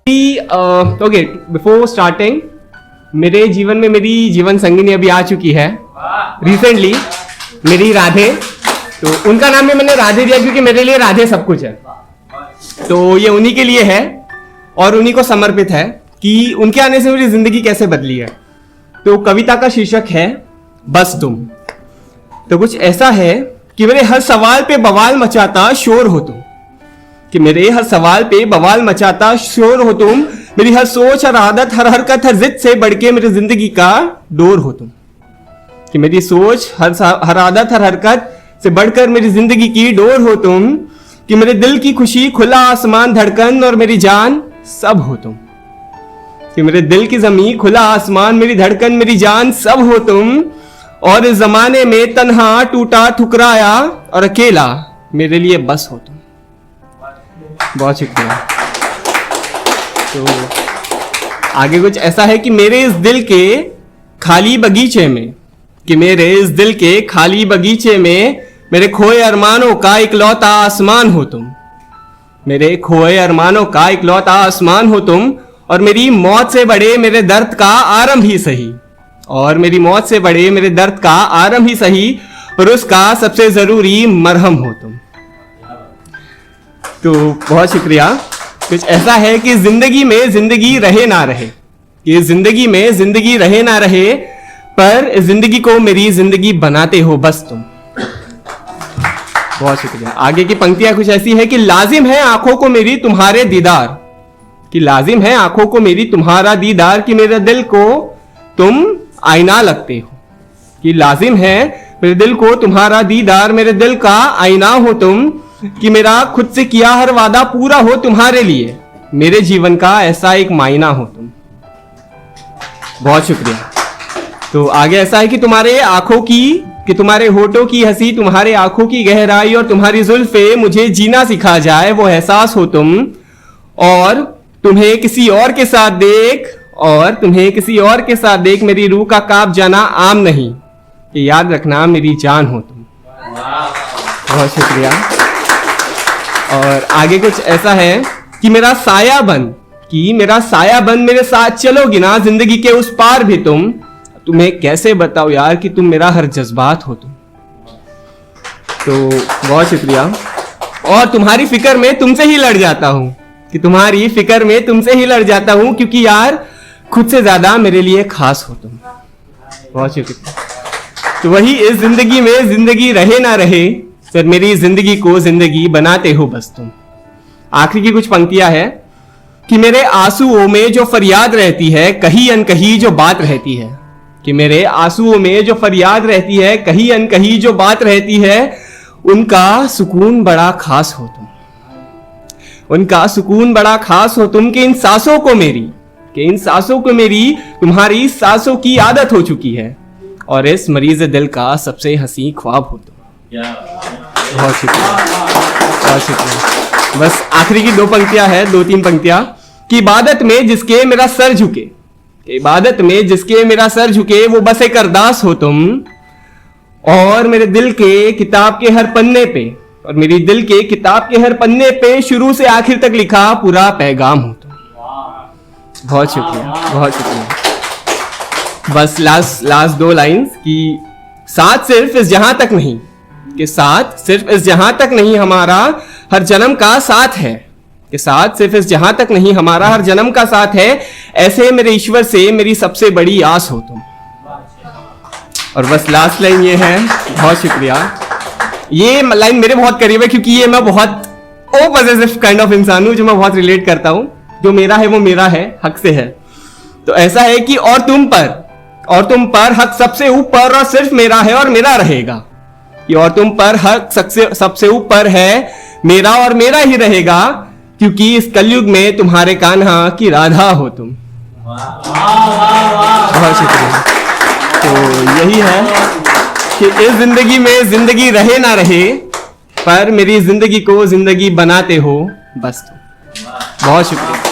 Okay, before starting, मेरे जीवन में मेरी जीवन संगिनी अभी आ चुकी है रिसेंटली, मेरी राधे। तो उनका नाम भी मैंने राधे दिया क्योंकि मेरे लिए राधे सब कुछ है। तो ये उन्हीं के लिए है और उन्हीं को समर्पित है कि उनके आने से मेरी जिंदगी कैसे बदली है। तो कविता का शीर्षक है बस तुम। तो कुछ ऐसा है कि मेरे हर सवाल पे बवाल मचाता शोर हो तुम, कि मेरे हर सवाल पे बवाल मचाता शोर हो तुम, मेरी हर सोच, हर आदत, हर हरकत, हर जिद से बढ़ के मेरी जिंदगी का डोर हो तुम, कि मेरी सोच, हर आदत, हर हरकत से बढ़कर मेरी जिंदगी की डोर हो तुम, कि मेरे दिल की खुशी, खुला आसमान, धड़कन और मेरी जान सब हो तुम, कि मेरे दिल की जमीन, खुला आसमान, मेरी धड़कन, मेरी जान सब हो तुम, और इस जमाने में तन्हा, टूटा, ठुकराया और अकेला मेरे लिए बस हो तुम। बहुत शुक्रिया। तो आगे कुछ ऐसा है कि मेरे इस दिल के खाली बगीचे में, कि मेरे इस दिल के खाली बगीचे में मेरे खोए अरमानों का इकलौता आसमान हो तुम, मेरे खोए अरमानों का इकलौता आसमान हो तुम, और मेरी मौत से बड़े मेरे दर्द का आरंभ ही सही, और मेरी मौत से बड़े मेरे दर्द का आरंभ ही सही, और उसका सबसे जरूरी मरहम हो तुम। तो बहुत शुक्रिया। कुछ ऐसा है कि जिंदगी में जिंदगी रहे ना रहे, कि जिंदगी में जिंदगी रहे ना रहे, पर जिंदगी को मेरी जिंदगी बनाते हो बस तुम। बहुत शुक्रिया। आगे की पंक्तियां कुछ ऐसी है कि लाजिम है आंखों को मेरी तुम्हारे दीदार, कि लाजिम है आंखों को मेरी तुम्हारा दीदार, कि मेरे दिल को तुम आईना लगते हो, कि लाजिम है मेरे दिल को तुम्हारा दीदार, मेरे दिल का आईना हो तुम, कि मेरा खुद से किया हर वादा पूरा हो तुम्हारे लिए, मेरे जीवन का ऐसा एक मायना हो तुम। बहुत शुक्रिया। तो आगे ऐसा है कि तुम्हारे आंखों की, कि तुम्हारे होठों की हंसी, तुम्हारे आंखों की गहराई और तुम्हारी जुल्फे मुझे जीना सिखा जाए वो एहसास हो तुम, और तुम्हें किसी और के साथ देख, और तुम्हें किसी और के साथ देख मेरी रूह का कांप जाना आम नहीं, कि याद रखना मेरी जान हो तुम। बहुत शुक्रिया। और आगे कुछ ऐसा है कि मेरा साया बन, कि मेरा साया बन मेरे साथ चलोगी ना जिंदगी के उस पार भी तुम, तुम्हें कैसे बताओ यार कि तुम मेरा हर जज्बात हो तुम। तो बहुत शुक्रिया। और तुम्हारी फिक्र में तुमसे ही लड़ जाता हूं, कि तुम्हारी फिक्र में तुमसे ही लड़ जाता हूं, क्योंकि यार खुद से ज्यादा मेरे लिए खास हो तुम। बहुत शुक्रिया। तो वही इस जिंदगी में जिंदगी रहे ना रहे, पर मेरी जिंदगी को जिंदगी बनाते हो बस तुम। आखिरी की कुछ पंक्तियां है कि मेरे आंसुओं में जो फरियाद रहती है, कहीं अनकही जो बात रहती है, कि मेरे आंसुओं में जो फरियाद रहती है, कहीं अनकही जो बात रहती है, उनका सुकून बड़ा खास हो तुम, उनका सुकून बड़ा खास हो तुम, कि इन सांसों को मेरी, कि इन सांसों को मेरी तुम्हारी सांसों की आदत हो चुकी है, और इस मरीज दिल का सबसे हंसी ख्वाब हो तुम। बहुत शुक्रिया। बहुत शुक्रिया। बस आखिरी की दो पंक्तियां है, दो तीन पंक्तियां, कि इबादत में जिसके मेरा सर झुके, इबादत में जिसके मेरा सर झुके वो बस एक अरदास हो तुम, और मेरे दिल के किताब के हर पन्ने पे, और मेरी दिल के किताब के हर पन्ने पे शुरू से आखिर तक लिखा पूरा पैगाम हो तुम। बहुत शुक्रिया। बहुत शुक्रिया। बस लास्ट दो लाइंस, कि साथ सिर्फ इस जहां तक नहीं, कि साथ सिर्फ इस जहां तक नहीं हमारा हर जन्म का साथ है, कि साथ सिर्फ इस जहां तक नहीं हमारा हर जन्म का साथ है, ऐसे मेरे ईश्वर से मेरी सबसे बड़ी आस हो तुम। और बस लास्ट लाइन ये है। बहुत शुक्रिया। ये लाइन मेरे बहुत करीब है क्योंकि ये मैं बहुत ओ पॉजिटिव काइंड ऑफ इंसान हूं, जो मैं बहुत रिलेट करता हूं। जो मेरा है वो मेरा है, हक से है। तो ऐसा है कि और तुम पर हक सबसे ऊपर और सिर्फ मेरा है और मेरा रहेगा, कि और तुम पर हक सबसे ऊपर है मेरा और मेरा ही रहेगा, क्योंकि इस कलयुग में तुम्हारे कान्हा की राधा हो तुम। बहुत शुक्रिया। तो यही है कि इस जिंदगी में जिंदगी रहे ना रहे, पर मेरी जिंदगी को जिंदगी बनाते हो बस तुम। बहुत शुक्रिया।